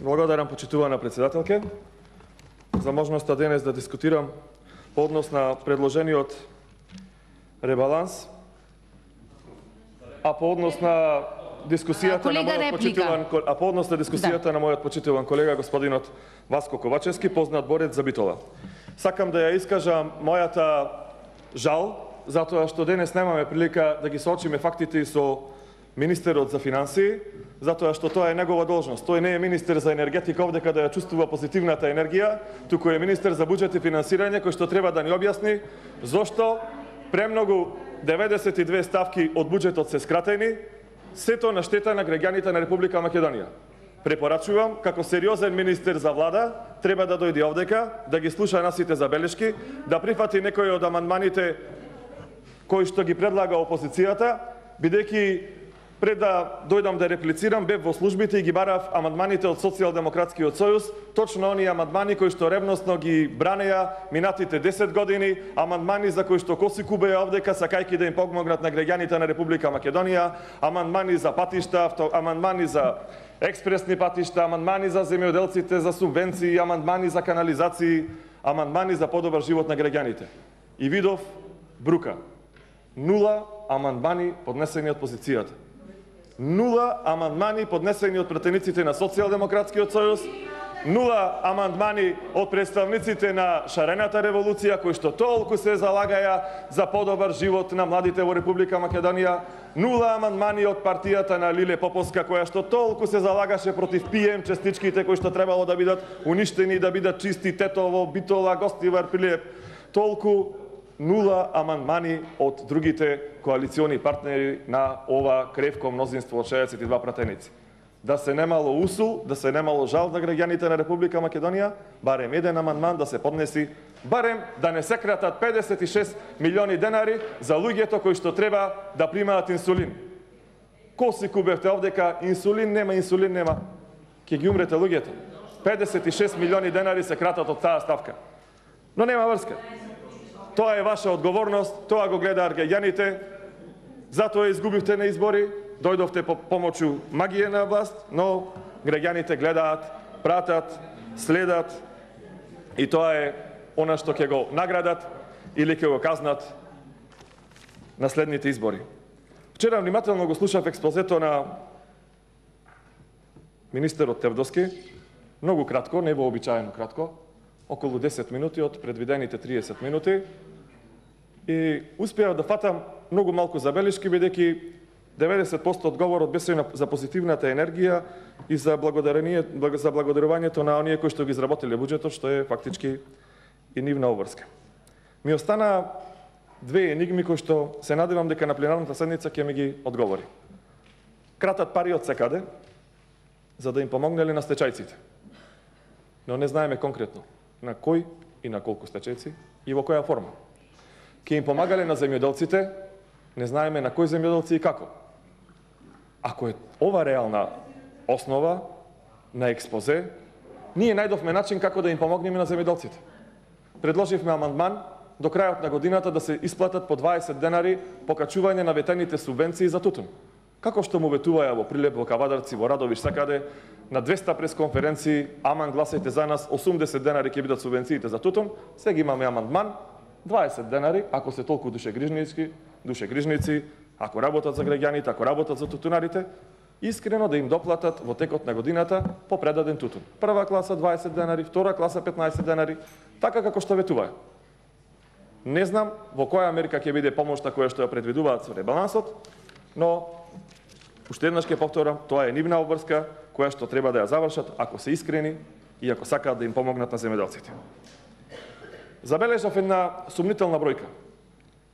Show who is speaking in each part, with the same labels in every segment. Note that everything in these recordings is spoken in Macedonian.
Speaker 1: Благодарам, почитувана председателке, за можноста денес да дискутирам по однос на предложениот ребаланс, а по однос на дискусијата на мојот почитуван колега господинот Васко Ковачевски, познат борец за Битола. Сакам да ја искажам мојата жал затоа што денес немаме прилика да ги соочиме фактите и со министерот за финансии, затоа што тоа е негова должност. Тој не е министер за енергетика овдека да ја чувствува позитивната енергија, туку е министер за буџет и финансирање кој што треба да ни објасни зошто премногу 92 ставки од буџетот се скратени, сето на штета на граѓаните на Република Македонија. Препорачувам, како сериозен министер за влада, треба да дојде овдека, да ги слуша насите забелешки, да прифати некои од амандманите кои што ги предлага опозицијата, бидејќи пред да дојдам да реплицирам, бев во службите и ги барав амандманите од Социјалдемократскиот сојуз, точно оние амандмани кои што ревносно ги бранеа минатите 10 години, амандмани за кои што коси кубеја овдека, сакајки да им помогнат на граѓаните на Република Македонија, амандмани за патишта, амандмани за експресни патишта, амандмани за земјоделците, за субвенции, амандмани за канализации, амандмани за подобар живот на граѓаните. И видов брука. 0 амандмани поднесени од опозицијата. 0 амандмани поднесени од пратениците на Социјалдемократскиот сојуз, 0 амандмани од представниците на шарената револуција кои што толку се залагаја за подобар живот на младите во Република Македонија, 0 амандмани од партијата на Лиле Поповска која што толку се залагаше против ПМ честичките кои што требало да бидат уништени, да бидат чисти Тетово, Битола, Гостивар, Прилеп, толку 0 амандмани од другите коалициони партнери на ова кревко мнозинство од 62 пратеници. Да се немало усул, да се немало жал за граѓаните на Република Македонија, барем еден амандман да се поднеси, барем да не се кратат 56 милиони денари за луѓето кои што треба да примаат инсулин. Коси кубевте овдека, инсулин нема, ќе ги умрете луѓето. 56 милиони денари се кратат од таа ставка. Но нема врска. Тоа е ваша одговорност, тоа го гледаат граѓаните, затоа изгубивте на избори, дојдовте по помоќу магија на власт, но граѓаните гледаат, пратат, следат и тоа е она што ќе го наградат или ќе го казнат на следните избори. Вчера внимателно го слушав експозето на министерот Тевдовски, многу кратко, не вообичаено кратко, околу 10 минути од предвидените 30 минути, и успеав да фатам многу малку забелешки, бидејќи 90% од говорот беше за позитивната енергија и за благодарувањето на оние кои што ги изработиле буџетот, што е фактички и нивна обврска. Ми остана две енигми кои што се надевам дека на пленарната седница ќе ми ги одговори. Кратат пари од секаде, за да им помогнеле на стечајците. Но не знаеме конкретно на кој и на колку стечајци и во која форма. Ке им помагале на земјоделците, не знаеме на кои земјоделци и како. Ако е ова реална основа на експозе, ние најдовме начин како да им помогнеме на земјоделците. Предложивме амандман до крајот на годината да се исплатат по 20 денари покачување на ветените субвенции за тутун. Како што му ветуваја во Прилеп, во Кавадарци, во Радовиш, секаде, на 200 пресконференции, аман гласајте за нас, 80 денари ќе бидат субвенциите за тутун, сега имаме амандман, 20 денари, ако се толку душегрижници, ако работат за граѓаните, ако работат за тутунарите, искрено да им доплатат во текот на годината по предаден тутун. Прва класа 20 денари, втора класа 15 денари, така како што ветуваја. Не знам во која мерка ќе биде помошта која што ја предвидуваат со ребалансот, но уште еднаш ќе повторам, тоа е нивна обврска која што треба да ја завршат ако се искрени и ако сакаат да им помогнат на земјоделците. Забележав една сумнителна бројка.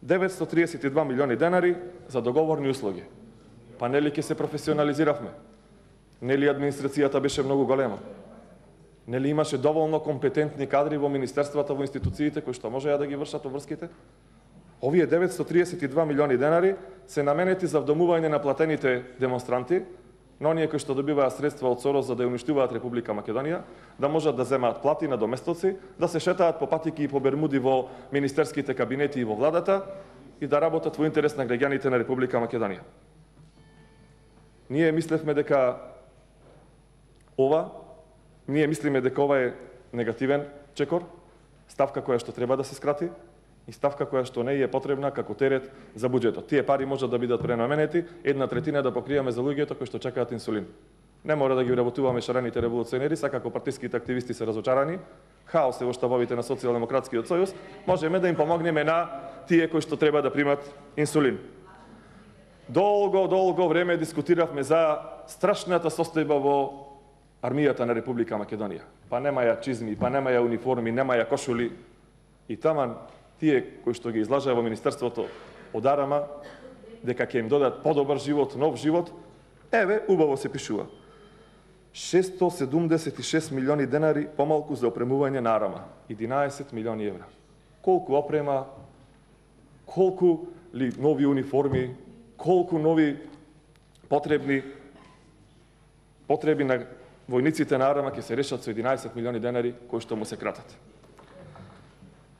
Speaker 1: 932 милиони денари за договорни услуги. Па нели ќе се професионализиравме? Нели администрацијата беше многу голема? Нели имаше доволно компетентни кадри во министерствата, во институциите кои што можеа да ги вршат обврските? Овие 932 милиони денари се наменети за вдомување на платените демонстранти, на оние кои што добиваат средства од Сорос за да ја уништуваат Република Македонија, да можат да земаат плати на доместоци, да се шетаат по патики и по бермуди во министерските кабинети и во владата и да работат во интерес на граѓаните на Република Македонија. Ние мислевме дека ова Ние мислиме дека ова е негативен чекор, ставка која што треба да се скрати и ставка која што не е потребна како терет за буџетот. Тие пари можат да бидат пренаменети, 1/3 да покриеме за луѓето кои што чекаат инсулин. Не мора да ги вработуваме шарените револуционери, сакако партиските активисти се разочарани, хаос е во штабовите на Социјалдемократскиот сојуз, можеме да им помогнеме на тие кои што треба да примат инсулин. Долго време дискутиравме за страшната состојба во армијата на Република Македонија. Па немаја чизми, па немаја униформи, немаја кошули. И таман тие кои што ги излажаа во Министерството од Арама, дека ќе им додат подобар живот, нов живот, еве, убаво се пишува. 676 милиони денари помалку за опремување на Арама. 11 милиони евра. Колку опрема, колку ли нови униформи, колку нови потреби на војниците на Арама ќе се решат со 11 милиони денари кои што му се кратат.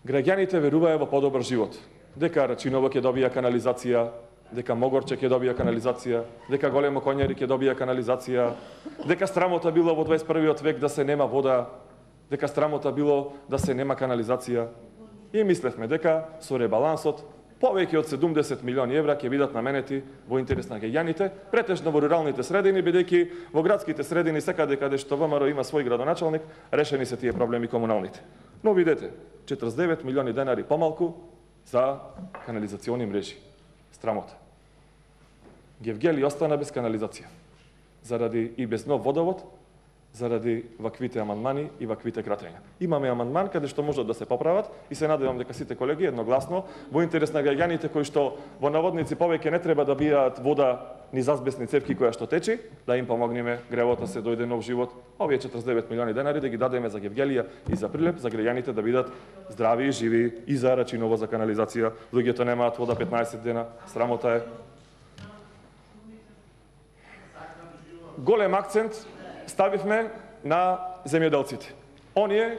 Speaker 1: Граѓаните веруваат во подобар живот. Дека Рачиново ќе добија канализација, дека Могорче ќе добија канализација, дека Големо Коњари ќе добија канализација, дека страмота било во 21. век да се нема вода, дека страмота било да се нема канализација. И мислевме дека со ребалансот повеќе од 70 милиони евра ќе бидат наменети во интерес на граѓаните, претежно во руралните средини, бидејќи во градските средини секаде каде што ВМРО има свој градоначалник, решени се тие проблеми комуналните. Но видете, 49 милиони денари помалку за канализациони мрежи. Страмота. Гевгели остана без канализација. Заради и без нов водовод, заради ваквите амандмани и ваквите кратења. Имаме амандман каде што можат да се поправат и се надевам дека сите колеги едногласно во интерес на граѓаните кои што во наводници повеќе не треба да бијат вода низ азбестни цевки која што течи, да им помогнеме гревото се дојде нов живот. Овие 49 милиони денари да ги дадеме за Гевгелија и за Прилеп, за граѓаните да бидат здрави и живи, и за Рачиново за канализација. Луѓето немаат вода 15 дена, срамота е. Голем акцент ставивме на земјоделците. Оние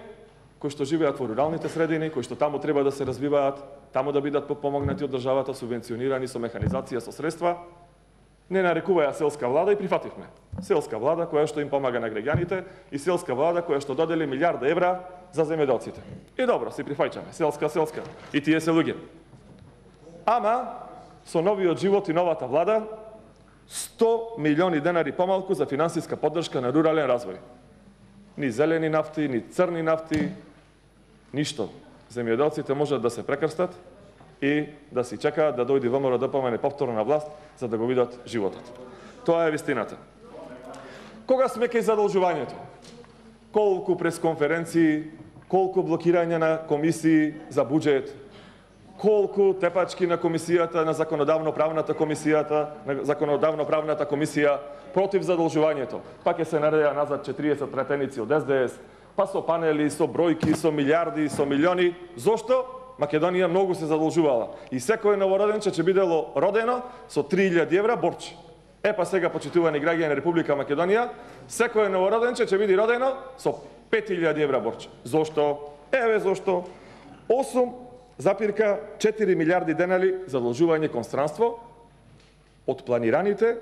Speaker 1: кои што живеат во руралните средини, кои што таму треба да се развиваат, таму да бидат помогнати од државата, субвенционирани со механизација, со средства, не нарекуваја селска влада и прифативме. Селска влада која што им помага на граѓаните и селска влада која што додели милиарда евра за земјоделците. И добро, си прифаќаме. Селска. И тие се луѓе. Ама, со новиот живот и новата влада, 100 милиони денари помалку за финансиска поддршка на рурален развој. Ни зелени нафти, ни црни нафти, ништо. Земјоделците можат да се прекрстат и да си чекаат да дојде ВМРО да помене повторно на власт за да го видат животот. Тоа е вистината. Кога сме кај задолжувањето? Колку пресконференции, колку блокирање на комисии за буџет, колку тепачки на комисијата, на законодавно-правната комисија против задолжувањето. Па ќе се наредеа назад 40 пратеници од СДС, па со панели, со бројки, со милиарди, со милиони. Зошто? Македонија многу се задолжувала. И секој новороденче ќе бидело родено со 3000 евра борче. Па сега, почитувани граѓани на Република Македонија, секој новороденче ќе биде родено со 5000 евра борче. Зошто? Еве зошто. 8,4 милиарди денари задолжување кон странство од планираните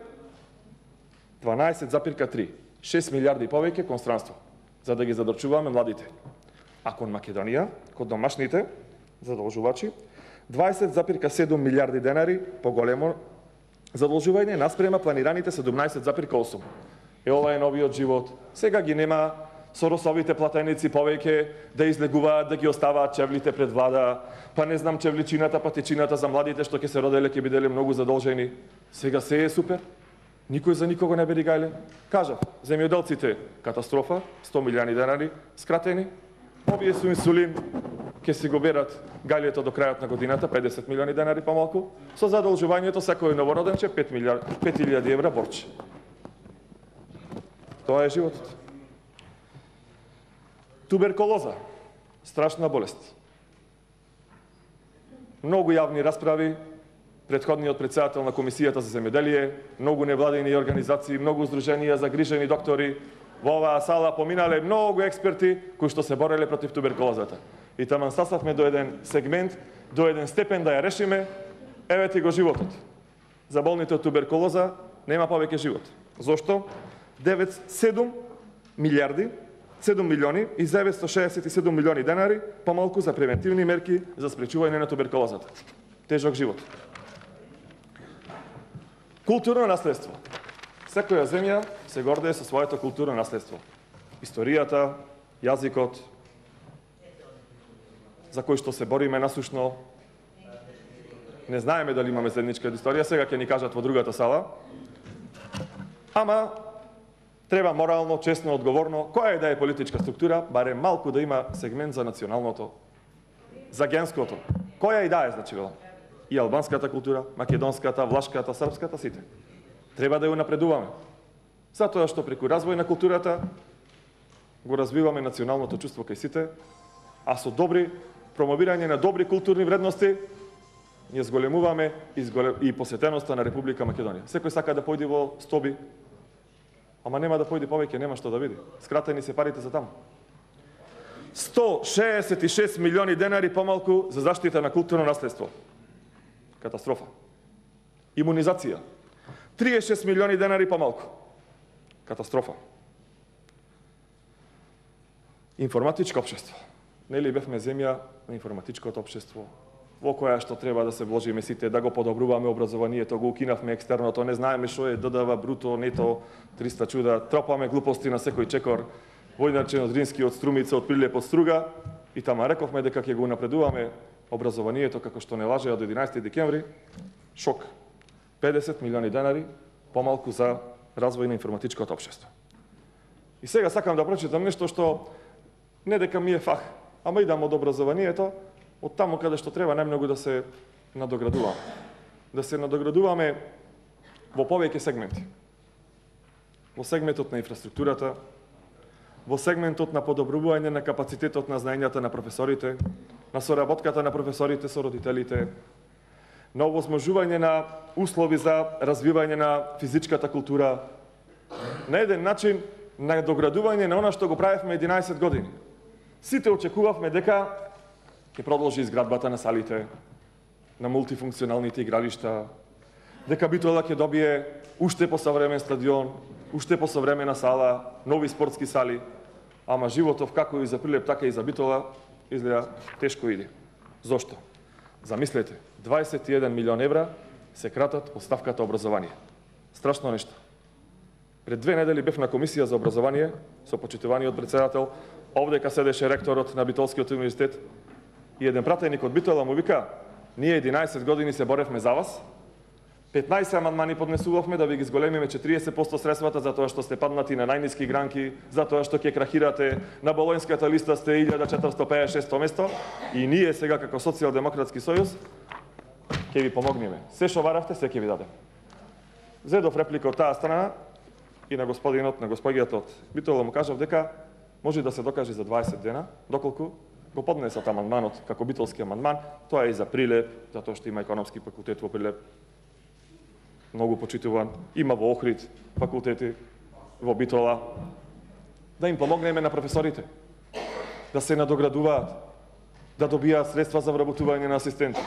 Speaker 1: 12,3. 6 милиарди повеќе кон странство, за да ги задрчуваме младите. А кон Македонија, кон домашните задолжувачи, 20,7 милиарди денари поголемо задолжување наспрема планираните 17,8. Ова е новиот живот. Сега ги нема Соросовите платеници повеќе да излегуваат, да ги оставаат чевлите пред влада, па не знам чевличината, па течината за младите што ќе се роделе, ќе биделе многу задолжени. Сега се е супер. Никој за никого не бери гајле. Кажав, земјоделците катастрофа, 100 милиони денари скратени. Овие со инсулин ќе си го берат гајлето до крајот на годината, 50 милиони денари помалку. Со задолжувањето секој новороденче 5000 евра борче. Тоа е животот. Туберколоза, страшна болест. Многу јавни расправи, претходниот претседател на Комисијата за земјоделие, многу невладини организации, многу здруженија, загрижени доктори, во оваа сала поминале многу експерти кои што се бореле против туберколозата. И таман стасавме до еден сегмент, до еден степен да ја решиме, еве ти го животот. За болните од туберколоза нема повеќе живот. Зошто? 7 милиарди 7 милиони и 967 милиони денари помалку за превентивни мерки за спречување на туберкулозата. Тежок живот. Културно наследство. Секоја земја се гордее со своето културно наследство. Историјата, јазикот, за кој што се бориме насушно. Не знаеме дали имаме заедничка историја, сега ќе ни кажат во другата сала. Ама треба морално, честно, одговорно, која да е политичка структура, барем малку да има сегмент за националното, за генското. Која и да е, значи, и албанската култура, македонската, влашката, српската, сите. Треба да ја напредуваме. Затоа што преку развој на културата го развиваме националното чувство кај сите, а со добри промовирање на добри културни вредности ја зголемуваме и посетеноста на Република Македонија. Секој сака да појде во Стоби, ама нема да појде повеќе, нема што да види. Скратени се парите за таму. 166 милиони денари помалку за заштита на културно наследство. Катастрофа. Имунизација. 36 милиони денари помалку. Катастрофа. Информатичко општество. Нели бевме земја на информатичкото општество, во која што треба да се вложиме сите, да го подобруваме образованието, го укинавме екстерното, не знаеме што е ДДВ, бруто, нето, 300 чуда, тропаме глупости на секој чекор, војначен од Рински, од Струмица, од Прилеп, од Струга, и тама рековме дека ќе го напредуваме образованието како што не лаже од 11 декември. Шок. 50 милиони денари помалку за развој на информатичкото општество. И сега сакам да прочитам нешто што не дека ми е фах, ама идам од образованието, од таму каде што треба најмногу да се надоградуваме. Да се надоградуваме во повеќе сегменти. Во сегментот на инфраструктурата, во сегментот на подобрување на капацитетот на знаењата на професорите, на соработката на професорите со родителите, на овозможување на услови за развивање на физичката култура, на еден начин на доградување на она што го правевме 11 години. Сите очекувавме дека ќе продолжи изградбата на салите, на мултифункционалните игралишта, дека Битола ќе добие уште посовремен стадион, уште посовремена сала, нови спортски сали, ама животов како и за Прилеп, така и за Битола изгледа тешко иде. Зошто? Замислете, 21 милион евра се кратат од ставката образование. Страшно нешто. Пред 2 недели бев на комисија за образование со почитуваниот председател, овдека седеше ректорот на Битолскиот универзитет и еден пратеник од Битола му вика: ние 11 години се боревме за вас, 15 амандмани поднесувавме да ви ги зголемиме 40% средствата затоа што сте паднати на најниски гранки, затоа што ќе крахирате, на Болонјската листа сте 1456 место и ние сега како Социјалдемократски сојуз ќе ви помогнеме. Се што баравте, се ќе ви дадем. Зедов реплика од таа страна и на господинот, на госпогијата од Битола му кажав дека може да се докаже за 20 дена, доколку го поднесат амандманот како битолски амандман, тоа е и за Прилеп, затоа што има економски факултет во Прилеп, многу почитуван, има во Охрид факултети, во Битола, да им помогнеме на професорите, да се надоградуваат, да добијаат средства за вработување на асистенти.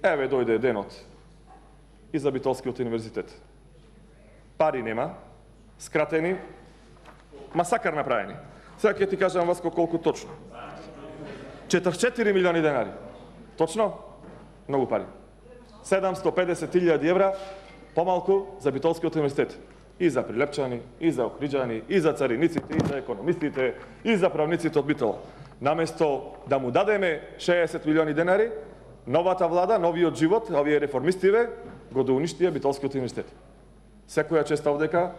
Speaker 1: Еве дојде денот и за Битолскиот универзитет. Пари нема, скратени, масакар направени. Сега ќе ти кажам вас колку точно. 44 милиони денари. Точно? Многу пари. 750.000 евра помалку за Битолскиот универзитет. И за прилепчани, и за охриджани, и за цариниците, и за економистите, и за правниците од Битола. Наместо да му дадеме 60 милиони денари, новата влада, новиот живот, овие реформистиве, го доуништија Битолскиот универзитет. Секоја чест овдека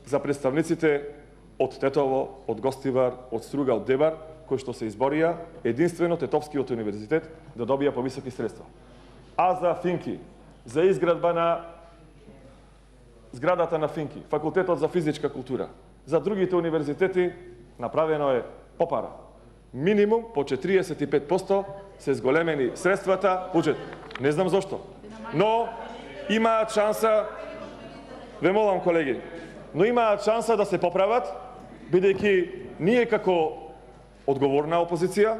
Speaker 1: за представниците од Тетово, од Гостивар, од Струга, од Дебар, кои што се изборија единствено Тетовскиот универзитет да добија повисоки средства. А за Финки, за изградба на зградата на Финки, факултетот за физичка култура, за другите универзитети направено е попара. Минимум по 45% се зголемени средствата, буџет. Не знам зошто, но имаат шанса, ве молам колеги, но имаат шанса да се поправат, бидејќи ние како одговорна опозиција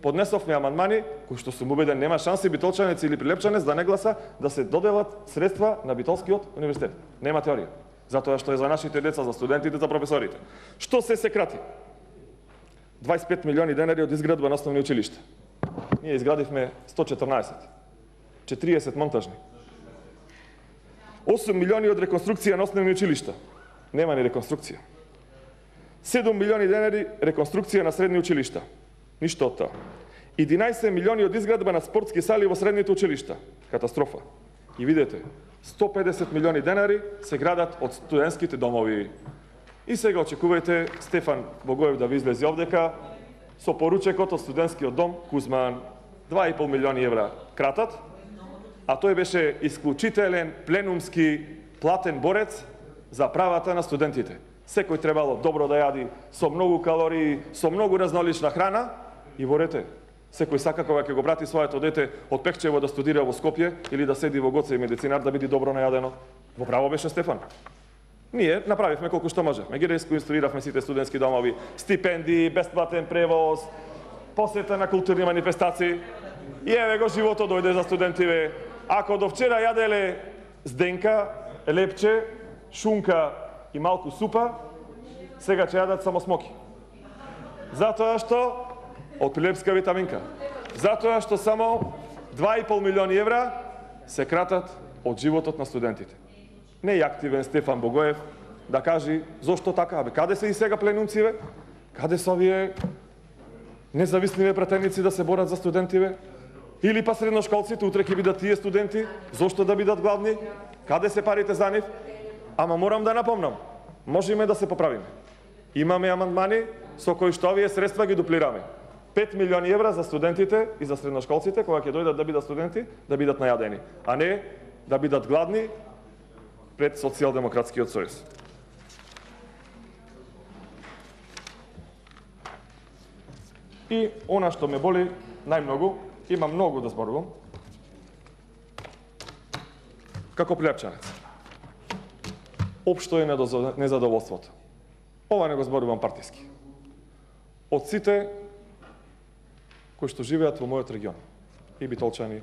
Speaker 1: поднесовме амандмани кои што сум убеден нема шанси битолчанец или прилепчанец да не гласа да се доделат средства на Битолскиот универзитет. Нема теорија. Затоа што е за нашите деца, за студентите, за професорите. Што се крати? 25 милиони денари од изградба на основни училишта. Ние изградивме 114. 40 монтажни. 8 милиони од реконструкција на основни училишта. Нема ни реконструкција. 7 милиони денари реконструкција на средни училишта. Ништо од тоа. 11 милиони од изградба на спортски сали во средните училишта. Катастрофа. И видете, 150 милиони денари се градат од студентските домови. И сега очекувајте Стефан Богоев да ви излезе овдека со поручекот од студентскиот дом Кузман. 2,5 милиони евра кратат, а тој беше исклучителен, пленумски, платен борец за правата на студентите. Секој требало добро да јади, со многу калории, со многу разнолична храна и ворете. Секој сака кога ќе го брати своето дете од Пекчево да студира во Скопје или да седи во Гоце и медицинар да биде добро најадено. Во право беше Стефан. Ние направивме колку што можевме. Ги реконструиравме сите студентски домови, стипендии, бесплатен превоз, посета на културни манифестации. И еве го животот дојде за студентиве. Ако до вчера јаделе зденка, лепче, шунка и малку супа, сега ќе јадат само смоки. Затоа што од прилепска витаминка. Затоа што само 2,5 милиони евра се кратат од животот на студентите. Не е активен Стефан Богоев да кажи зошто така, бе, каде се и сега пленумциве? Каде се овие независливе пратеници да се борат за студентиве? Или па средношколците, утре ќе бидат тие студенти, зошто да бидат гладни? Каде се парите за нив? Ама морам да напомнам, можеме да се поправиме. Имаме амандмани со кои што овие средства ги дуплираме. 5 милиони евра за студентите и за средношколците, кога ќе дојдат да бидат студенти, да бидат најадени, а не да бидат гладни пред Социјалдемократскиот сојуз. И она што ме боли најмногу, има многу да зборувам, како прилепчанец. Општо е незадоволството. Ова не го зборувам партиски. Од сите кои што живеат во мојот регион, и битолчани,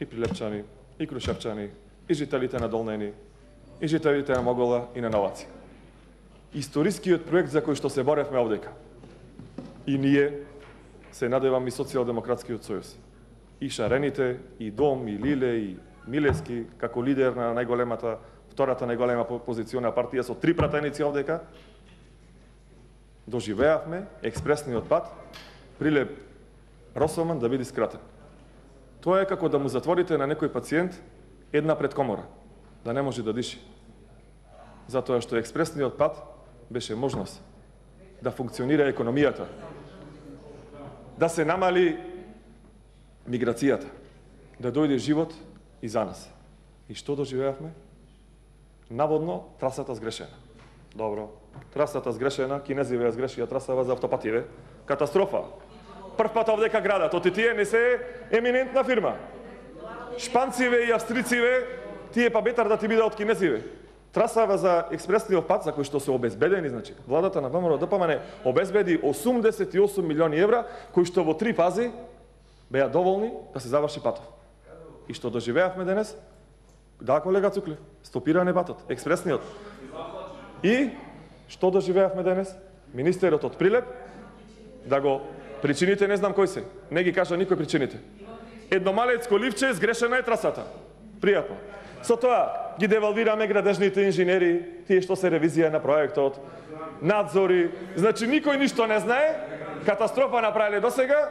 Speaker 1: и прилепчани, и крушевчани, и жителите на Долнени, и жителите на Могола и на Новаци. Историскиот проект за кој што се боревме овдека. И ние, се надевам и Социјалдемократскиот сојуз. И Шарените, и Дом, и Лиле, и Милески, како лидер на најголемата, втората најголема опозициона партија со 3 пратеници овдека, доживеавме експресниот пат Прилеп Росоман да биде скратен. Тоа е како да му затворите на некој пациент една предкомора, да не може да диши. Затоа што експресниот пат беше можност да функционира економијата, да се намали миграцијата, да дојде живот и за нас. И што доживеавме? Наводно трасата сгрешена. Добро, трасата сгрешена, кинезиве ја сгрешија трасава за автопативе. Катастрофа. Прв пат овдека градат, оти тие не се еминентна фирма. Шпанциве и австрициве, тие па бетар да ти биде од кинезиве. Трасава за експресниот пат, за кој што се обезбедени, значи, владата на ВМРО ДПМН обезбеди 88 милиони евра, кои што во 3 фази беа доволни да се заврши патов. И што доживеавме денес? Да, колега Цукле, стопиране патот, експресниот. И што доживеавме денес? Министерот од Прилеп да го причините, не знам кој се, не ги кажа никој причините. Едно малецко ливче, сгрешена е трасата. Пријатно. Со тоа ги девалвираме градежните инженери, тие што се ревизија на проектот, надзори, значи никој ништо не знае, катастрофа направиле досега,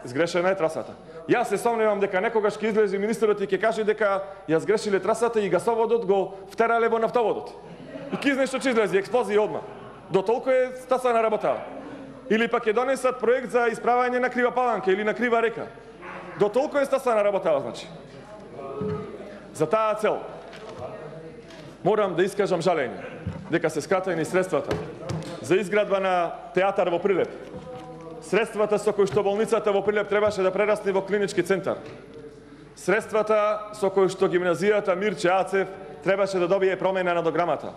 Speaker 1: сгрешена е трасата. Јас се сомневам дека некогаш ќе излезе министерот и ќе каже дека ја сгрешиле трасата и гасоводот го втерале во нафтоводот. И ки знаеш што ќе излезе, експлозија одма. До толку е стасана работа. Или пак ќе донесат проект за исправање на крива паланка или на крива река. До толку е стасана работа, значи. За таа цел морам да искажам жалење дека се скратени средствата за изградба на театар во Прилеп. Средствата со кои што болницата во Прилеп требаше да прерасне во клинички центар. Средствата со кои што гимназијата Мирче Ацев требаше да добие промена на дограмата.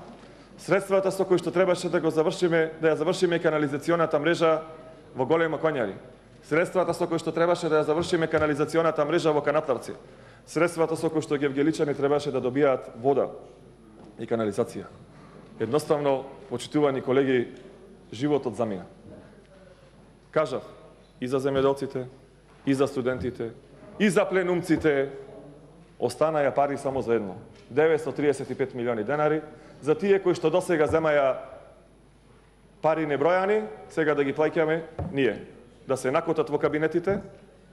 Speaker 1: Средствата со кои што требаше да ја завршиме канализационата мрежа во Голема Конјари. Средствата со кои што требаше да ја завршиме канализационата мрежа во Канатларци. Средствата со кои што гевгеличани требаше да добијаат вода. и канализација. Едноставно, почитувани колеги, животот замина. Кажав и за земјоделците, и за студентите, и за пленумците, останаја пари само за едно. 935 милиони денари, за тие кои што досега земаја пари небројани, сега да ги плаќаме ние. Да се накотат во кабинетите,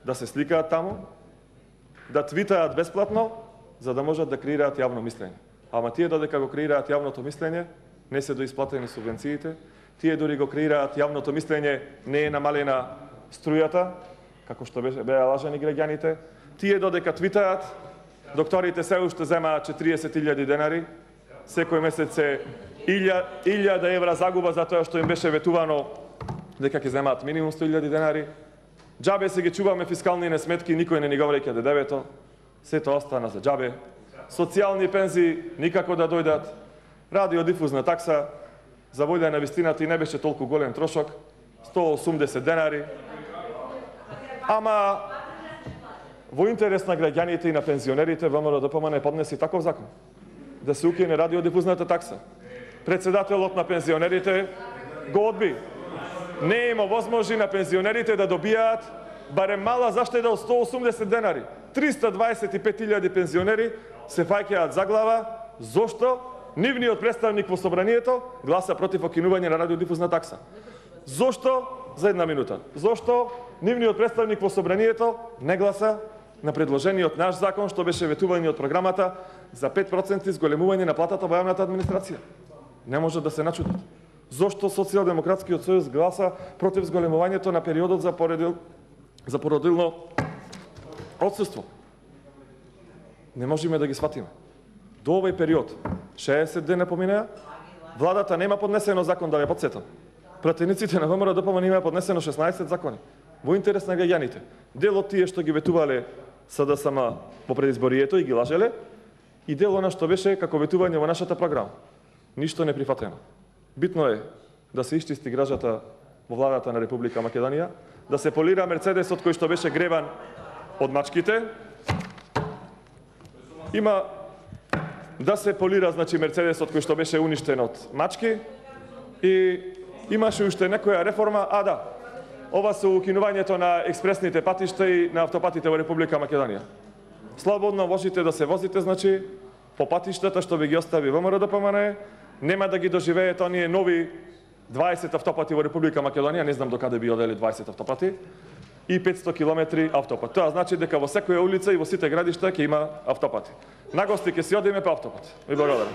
Speaker 1: да се сликаат таму, да твитаат бесплатно, за да можат да креираат јавно мислење. Ама тие додека го креираат јавното мислење, не се доисплатени субвенциите, тие дори го креираат јавното мислење, не е намалена струјата, како што беа лажани граѓаните, тие додека твитаат, докторите се уште земаат 40.000 денари, секој месец е 1.000 евра загуба за тоа што им беше ветувано дека ќе земаат минимум 100.000 денари. Џабе се ги чуваме фискални сметки, никој не ни го враќа ДДВ-то, сето остана за џабе. Социјални пензии никако да дојдат, радиодифузна такса, за волја на вистината и не беше толку голем трошок, 180 денари. Ама во интерес на граѓаните и на пензионерите ВМРО-ДПМНЕ поднеси таков закон да се укине радиодифузната такса. Председателот на пензионерите го одби. Не има возможи на пензионерите да добијаат барем мала заштеда од 180 денари. 325.000 пензионери се фаќаат за глава, зошто нивниот представник во собранието гласа против окинување на радиодифузна такса. Зошто, за една минута, зошто нивниот представник во собранието не гласа на предложениот наш закон што беше ветување од програмата за 5% изголемување на платата во јавната администрација? Не може да се начудат. Зошто Социјалдемократскиот сојуз гласа против зголемувањето на периодот за породилно отсуство? Не можеме да ги сватиме. До овој период, 60 дена поминеа, владата нема поднесено закон, да ве потсетам. Пратениците на ВМРО-ДПМНЕ нема поднесено 16 закони. Во интерес на граѓаните. Дел од тие што ги ветувале СДСМ во предизборието и ги лажеле, и дел она што беше како ветување во нашата програма. Ништо не прифатено. Битно е да се исчисти гражата во владата на Република Македонија, да се полира Мерцедесот кој што беше гребан од мачките. Има да се полира, значи, Мерцедесот кој што беше уништен од мачки, и имаше уште некоја реформа, да, ова со укинувањето на експресните патишта и на автопатите во Република Македонија. Слободно можете да се возите, значи, по патиштата што ви ги остави ВМРО-ДПМНЕ, нема да ги доживеете оние нови 20 автопати во Република Македонија, не знам докаде би одели 20 автопати, и 500 километри автопат. Тоа значи дека во секоја улица и во сите градишта ќе има автопати. На гости ќе си одиме по автопат. Ви благодарам.